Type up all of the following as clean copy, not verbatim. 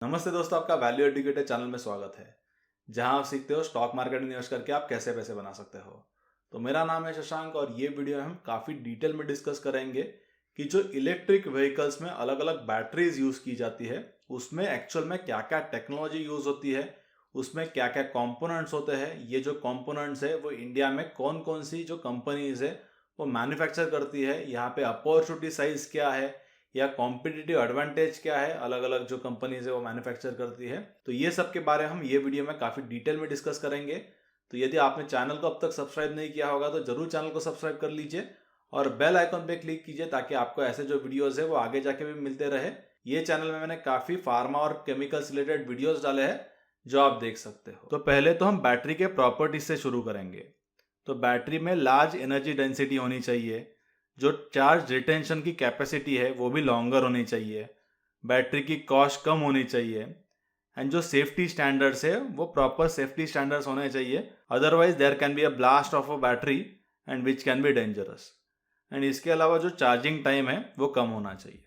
नमस्ते दोस्तों, आपका वैल्यू एडुकेटर चैनल में स्वागत है, जहां आप सीखते हो स्टॉक मार्केट में निवेश करके आप कैसे पैसे बना सकते हो। तो मेरा नाम है शशांक और ये वीडियो हम काफ़ी डिटेल में डिस्कस करेंगे कि जो इलेक्ट्रिक व्हीकल्स में अलग अलग बैटरीज यूज़ की जाती है, उसमें एक्चुअल में क्या क्या टेक्नोलॉजी यूज़ होती है, उसमें क्या क्या कंपोनेंट्स होते हैं। ये जो कंपोनेंट्स है वो इंडिया में कौन कौन सी जो कंपनीज है वो मैन्युफैक्चर करती है, यहाँ पे अपॉर्चुनिटी साइज क्या है या कॉम्पिटिटिव एडवांटेज क्या है, अलग अलग जो कंपनीज है वो मैन्युफैक्चर करती है। तो ये सब के बारे में हम ये वीडियो में काफ़ी डिटेल में डिस्कस करेंगे। तो यदि आपने चैनल को अब तक सब्सक्राइब नहीं किया होगा तो जरूर चैनल को सब्सक्राइब कर लीजिए और बेल आइकन पे क्लिक कीजिए ताकि आपको ऐसे जो वीडियोस है वो आगे जाके भी मिलते रहे। ये चैनल में मैंने काफ़ी फार्मा और केमिकल से रिलेटेड वीडियोस डाले हैं जो आप देख सकते हो। तो पहले तो हम बैटरी के प्रॉपर्टीज से शुरू करेंगे। तो बैटरी में लार्ज एनर्जी डेंसिटी होनी चाहिए, जो चार्ज रिटेंशन की कैपेसिटी है वो भी लॉन्गर होनी चाहिए, बैटरी की कॉस्ट कम होनी चाहिए एंड जो सेफ्टी स्टैंडर्ड्स है वो प्रॉपर सेफ्टी स्टैंडर्ड्स होने चाहिए। Otherwise there can be a blast of a battery and which can be dangerous. And इसके अलावा जो चार्जिंग टाइम है वो कम होना चाहिए।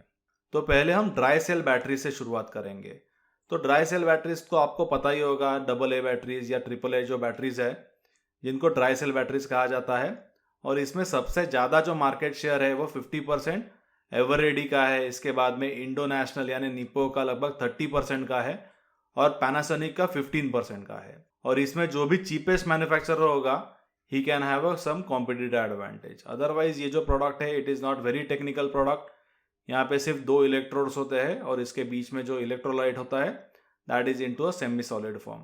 तो पहले हम ड्राई सेल बैटरी से शुरुआत करेंगे। तो ड्राई सेल बैटरीज तो आपको पता ही होगा, डबल ए बैटरीज या ट्रिपल ए जो बैटरीज है जिनको ड्राई सेल बैटरीज कहा जाता है। और इसमें सबसे ज़्यादा जो मार्केट शेयर है वो 50% एवररेडी का है। इसके बाद में इंडोनेशनल यानी निप्पो का लगभग 30% का है और पैनासोनिक का 15% का है। और इसमें जो भी चीपेस्ट मैन्युफैक्चरर होगा he can have some competitive advantage. Otherwise ये जो प्रोडक्ट है it is not very technical product. यहाँ पे सिर्फ 2 इलेक्ट्रोड्स होते हैं और इसके बीच में जो इलेक्ट्रोलाइट होता है that is into a semi solid form.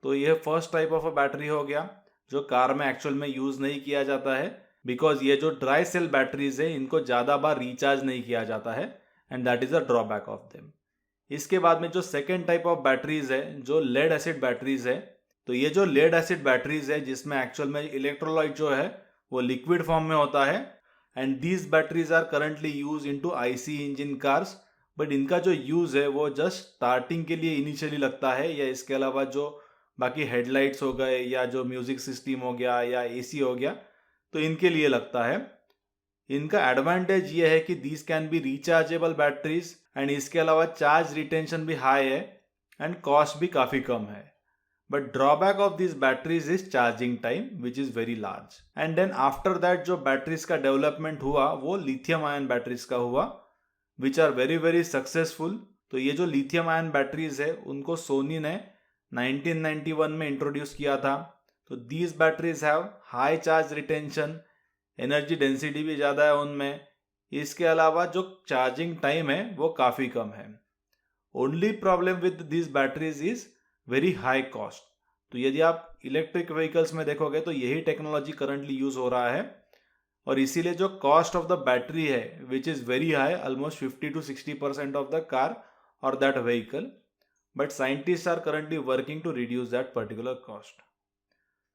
तो ये first type of a battery हो गया जो कार में एक्चुअल में यूज़ नहीं किया जाता है, बिकॉज ये जो ड्राई सेल बैटरीज है इनको ज़्यादा बार रिचार्ज नहीं किया जाता है and that is a drawback of them. इसके बाद में जो सेकेंड टाइप ऑफ बैटरीज है जो लेड एसिड बैटरीज है। तो ये जो लेड एसिड बैटरीज है जिसमें एक्चुअल में इलेक्ट्रोलाइट जो है वो लिक्विड फॉर्म में होता है and these batteries are currently use into IC engine cars. But इनका जो यूज़ है वो जस्ट स्टार्टिंग के लिए इनिशियली लगता है, या इसके अलावा जो बाकी हेडलाइट्स हो गए या जो म्यूजिक सिस्टम हो गया या एसी हो गया तो इनके लिए लगता है। इनका एडवांटेज ये है कि these can be rechargeable batteries and इसके अलावा चार्ज रिटेंशन भी हाई है एंड कॉस्ट भी काफ़ी कम है। But drawback of this batteries is charging time which is very large. And then after that जो बैटरीज का डेवलपमेंट हुआ वो लिथियम आयन बैटरीज का हुआ which are very very successful. तो ये जो लिथियम आयन बैटरीज है उनको सोनी ने 1991 में इंट्रोड्यूस किया था। तो these batteries have high charge retention, energy density भी ज़्यादा है उनमें। इसके अलावा जो चार्जिंग टाइम है वो काफ़ी कम है। Only problem with this batteries is very high cost. तो यदि आप इलेक्ट्रिक व्हीकल्स में देखोगे तो यही टेक्नोलॉजी करंटली यूज़ हो रहा है और इसीलिए जो कॉस्ट ऑफ द बैटरी है which is very high, almost 50 to 60% of the car और that vehicle. But scientists are currently working to reduce that particular cost.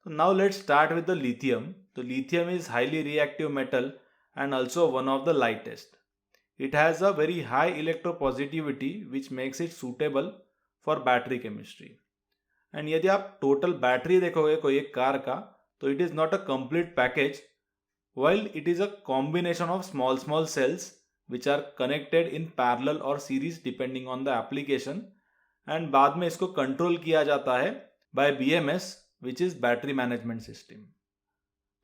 So now let's start with the lithium. So lithium is highly reactive metal and also one of the lightest. It has a very high electropositivity which makes it suitable for battery chemistry. And यदि आप total battery देखोगे कोई एक car का तो it is not a complete package, while it is a combination of small cells which are connected in parallel or series depending on the application. And बाद में इसको कंट्रोल किया जाता है by BMS which is battery management system.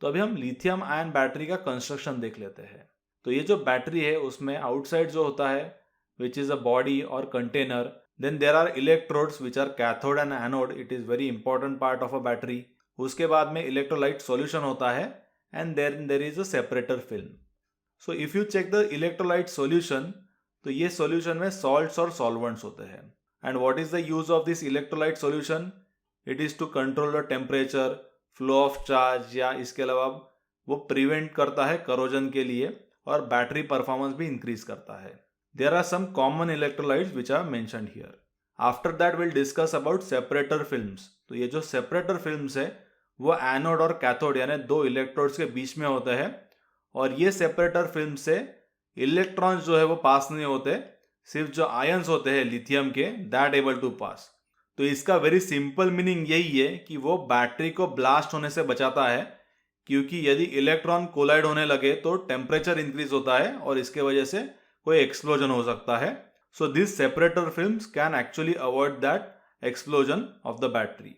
तो अभी हम lithium ion battery का कंस्ट्रक्शन देख लेते हैं। तो ये जो बैटरी है उसमें आउटसाइड जो होता है विच इज़ अ बॉडी और container, then there are electrodes which are cathode and anode, it is very important part of a battery. उसके बाद में इलेक्ट्रोलाइट सॉल्यूशन होता है and there is a separator film. So if you check the electrolyte solution तो ये solution में salts और solvents होते हैं। And what is the use of this electrolyte solution? It is to control the temperature, flow of charge, या इसके अलावा वो प्रिवेंट करता है करोजन के लिए और बैटरी परफॉर्मेंस भी इंक्रीज करता है। There are some common electrolytes which are mentioned here. After that we'll discuss about separator films. तो ये जो separator films है वो एनोड और कैथोड यानी दो इलेक्ट्रोड्स के बीच में होते हैं और ये सेपरेटर फिल्म से इलेक्ट्रॉन्स जो है वो पास नहीं होते, सिर्फ जो आयंस होते हैं लिथियम के दैट एबल टू पास। तो इसका वेरी सिंपल मीनिंग यही है कि वो बैटरी को ब्लास्ट होने से बचाता है, क्योंकि यदि इलेक्ट्रॉन कोलाइड होने लगे तो टेम्परेचर इंक्रीज होता है और इसके वजह से कोई एक्सप्लोजन हो सकता है। So these separator films can actually avoid that explosion of the battery.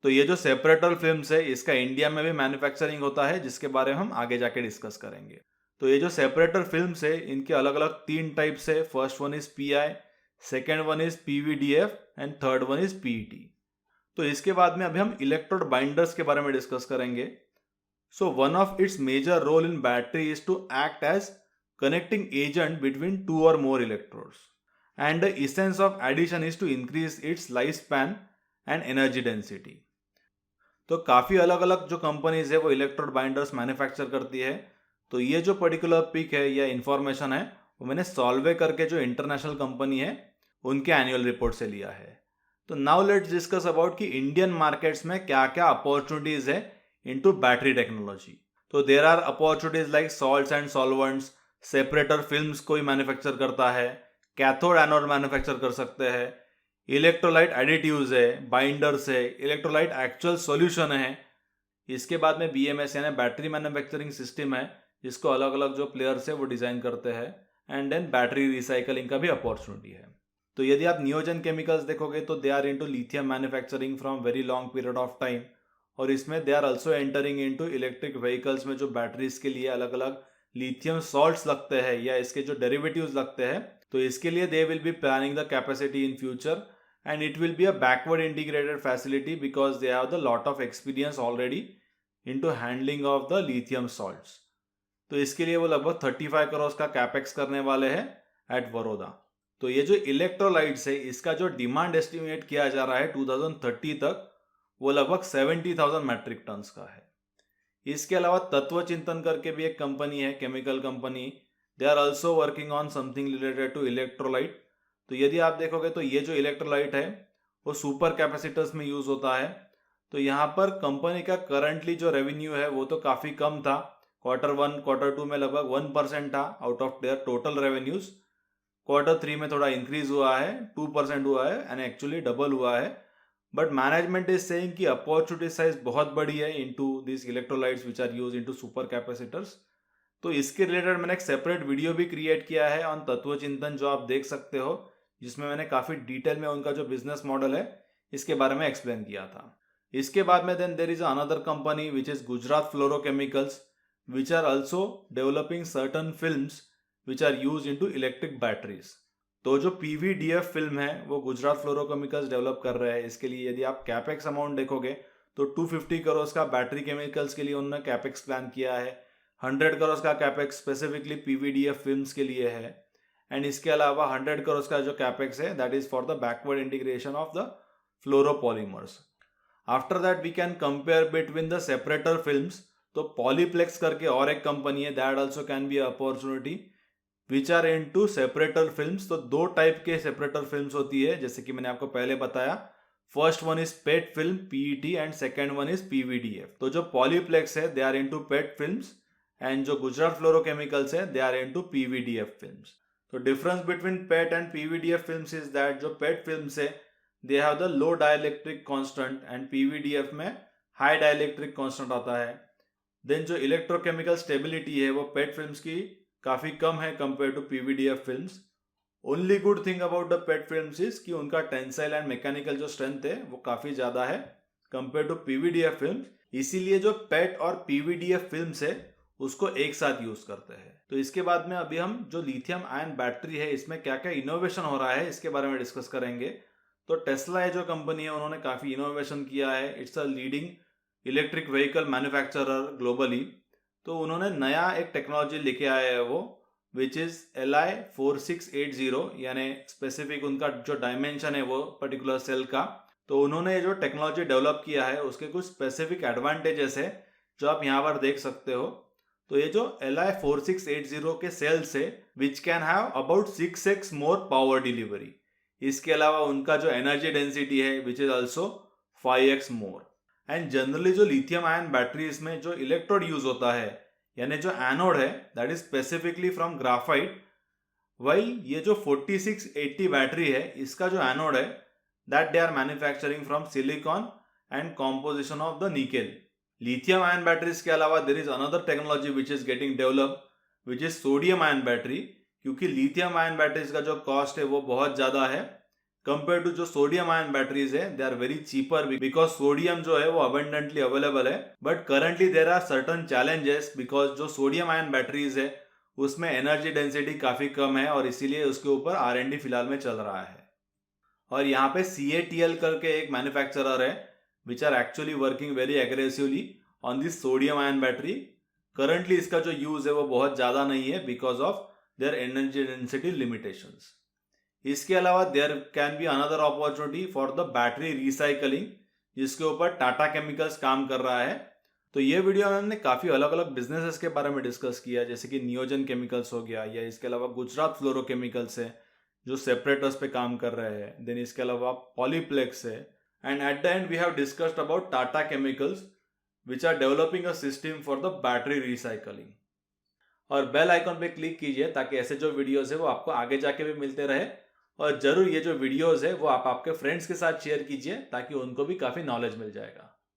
तो ये जो सेपरेटर फिल्म्स है इसका इंडिया में भी मैन्युफैक्चरिंग होता है, जिसके बारे में हम आगे जाके डिस्कस करेंगे। तो ये जो सेपरेटर फिल्म्स है इनके अलग अलग 3 टाइप्स है। First one is PI, second one is PVDF and third one is PET. तो इसके बाद में अभी हम इलेक्ट्रोड बाइंडर्स के बारे में डिस्कस करेंगे। So one of its major role in battery is to act as connecting agent between 2 और more electrodes, and the essence of addition is to increase its life span and energy density. तो काफ़ी अलग अलग जो companies है वो electrode binders manufacture करती है। तो ये जो पर्टिकुलर पिक है या इंफॉर्मेशन है वो मैंने सॉल्वे करके जो इंटरनेशनल कंपनी है उनके एनुअल रिपोर्ट से लिया है। तो नाउ लेट्स डिस्कस अबाउट कि इंडियन मार्केट्स में क्या क्या अपॉर्चुनिटीज है इनटू बैटरी टेक्नोलॉजी। तो there are opportunities like salts and solvents, separator films कोई मैन्युफैक्चर करता है, कैथोड एनोड मैन्युफैक्चर कर सकते हैं, इलेक्ट्रोलाइट एडिटिव्स है, बाइंडर्स है, इलेक्ट्रोलाइट एक्चुअल सॉल्यूशन है। इसके बाद में बीएमएस यानी बैटरी मैन्युफैक्चरिंग सिस्टम है जिसको अलग अलग जो प्लेयर्स है वो डिज़ाइन करते हैं, एंड देन बैटरी रिसाइकलिंग का भी अपॉर्चुनिटी है। तो यदि आप नियोजन केमिकल्स देखोगे तो they are into lithium manufacturing from very long period of time, और इसमें they are also entering into electric vehicles में जो बैटरीज के लिए अलग अलग लिथियम सॉल्ट्स लगते हैं या इसके जो डेरिवेटिव्स लगते हैं, तो इसके लिए they will be planning the capacity in future, and it will be a backward integrated facility because they have the lot of experience already into handling of the lithium salts. तो इसके लिए वो लगभग 35 करोड़ का कैपेक्स करने वाले हैं eight Baroda. तो ये जो इलेक्ट्रोलाइट्स है इसका जो डिमांड एस्टिमेट किया जा रहा है 2030 तक वो लगभग 70,000 मैट्रिक टन्स का है। इसके अलावा तत्व चिंतन करके भी एक कंपनी है, chemical company, they are also working on something related to electrolyte. तो यदि आप देखोगे तो ये जो इलेक्ट्रोलाइट है वो सुपर कैपेसिटर्स में यूज़ होता है। तो यहाँ पर कंपनी का करंटली जो रेवेन्यू है वो तो काफ़ी कम था, Q1 Q2 में लगभग 1% था out of their total revenues. Q3 में थोड़ा इंक्रीज हुआ है, 2% हुआ है, एंड एक्चुअली डबल हुआ है। बट मैनेजमेंट इज सेइंग कि अपॉर्चुनिटी साइज बहुत बड़ी है into this electrolytes which are use into super capacitors. तो इसके रिलेटेड मैंने एक सेपरेट वीडियो भी क्रिएट किया है ऑन तत्व चिंतन, जो आप देख सकते हो, जिसमें मैंने काफ़ी डिटेल में उनका जो बिजनेस मॉडल है इसके बारे में एक्सप्लेन किया था। इसके बाद में then there is another company which is Gujarat Fluorochemicals which are also developing certain films which are use into electric batteries. तो जो पीवीडीएफ फिल्म है वो गुजरात फ्लोरोकेमिकल्स डेवलप कर रहे हैं। इसके लिए यदि आप कैपेक्स अमाउंट देखोगे तो 250 करोड़ का बैटरी केमिकल्स के लिए उन्होंने कैपेक्स प्लान किया है, 100 करोड़ का कैपेक्स स्पेसिफिकली पीवीडीएफ फिल्म्स के लिए है, एंड इसके अलावा 100 करोड़ का जो कैपेक्स है that is for the backward integration of the fluoropolymers. After that we can compare between the separator films. तो पॉलीप्लेक्स करके और एक कंपनी है, that also can be opportunity which are into separator films. तो 2 टाइप के separator films होती है जैसे कि मैंने आपको पहले बताया। First one is PET film PET and second one is PVDF. तो जो पॉलीप्लेक्स है they are into PET films, and जो गुजरात फ्लोरोकेमिकल्स है they are into PVDF films. तो difference between PET and PVDF films is that जो PET films है they have the low dielectric constant and PVDF में high dielectric constant आता है। Then जो electrochemical stability है वो पेट फिल्म्स की काफ़ी कम है compare to PVDF films. Only good thing about the PET films is कि उनका टेंसाइल एंड मैकेनिकल जो स्ट्रेंथ है वो काफ़ी ज़्यादा है कंपेयर टू पीवीडीएफ फिल्म्स। इसीलिए जो पेट और पीवीडीएफ फिल्म्स है उसको एक साथ यूज करते हैं। तो इसके बाद में अभी हम जो लिथियम आयन बैटरी है इसमें क्या क्या इनोवेशन हो रहा है इसके बारे में डिस्कस करेंगे। तो टेस्ला है जो कंपनी है उन्होंने काफ़ी इनोवेशन किया है। It's a leading electric vehicle manufacturer globally. तो उन्होंने नया एक टेक्नोलॉजी लेके आया है वो विच इज़ Li4680, यानी स्पेसिफिक उनका जो डायमेंशन है वो पर्टिकुलर सेल का। तो उन्होंने जो टेक्नोलॉजी डेवलप किया है उसके कुछ स्पेसिफिक एडवांटेजेस है जो आप यहाँ पर देख सकते हो। तो ये जो Li4680 के सेल्स है which can have about 6x more power delivery. इसके अलावा उनका जो एनर्जी डेंसिटी है which is also 5x more. And generally जो लिथियम आयन बैटरीज में जो इलेक्ट्रोड यूज होता है यानी जो एनोड है that is specifically from graphite, while ये जो 4680 बैटरी है इसका जो एनोड है that they are manufacturing from silicon and composition of the nickel. Lithium ion batteries के अलावा there is another technology which is getting develop which is sodium ion battery, क्योंकि lithium ion batteries का जो cost है वो बहुत ज़्यादा है कंपेयर टू जो सोडियम आयन बैटरीज है। They are very cheaper because sodium जो है वो अबंडेंटली अवेलेबल है, but currently there are certain challenges because जो सोडियम आयन बैटरीज है उसमें एनर्जी डेंसिटी काफ़ी कम है और इसीलिए उसके ऊपर R&D फिलहाल में चल रहा है। और यहाँ पे CATL करके एक मैन्युफैक्चरर है which are actually working very aggressively on this sodium ion battery. Currently इसका जो यूज़ है वो बहुत ज़्यादा नहीं है because of their energy density limitations. इसके अलावा there can be another opportunity for the battery recycling, जिसके ऊपर टाटा केमिकल्स काम कर रहा है। तो ये वीडियो में हमने काफ़ी अलग अलग बिजनेसेस के बारे में डिस्कस किया, जैसे कि नियोजन केमिकल्स हो गया, या इसके अलावा गुजरात फ्लोरोकेमिकल्स है जो सेपरेटर्स पे काम कर रहे हैं, देन इसके अलावा पॉलीप्लेक्स है, and at the end we have discussed about Tata Chemicals which are developing a system for the battery recycling. और बेल आइकॉन पे क्लिक कीजिए ताकि ऐसे जो वीडियोस है वो आपको आगे जाके भी मिलते रहे। और जरूर ये जो वीडियोस है वो आप आपके फ्रेंड्स के साथ शेयर कीजिए ताकि उनको भी काफ़ी नॉलेज मिल जाएगा।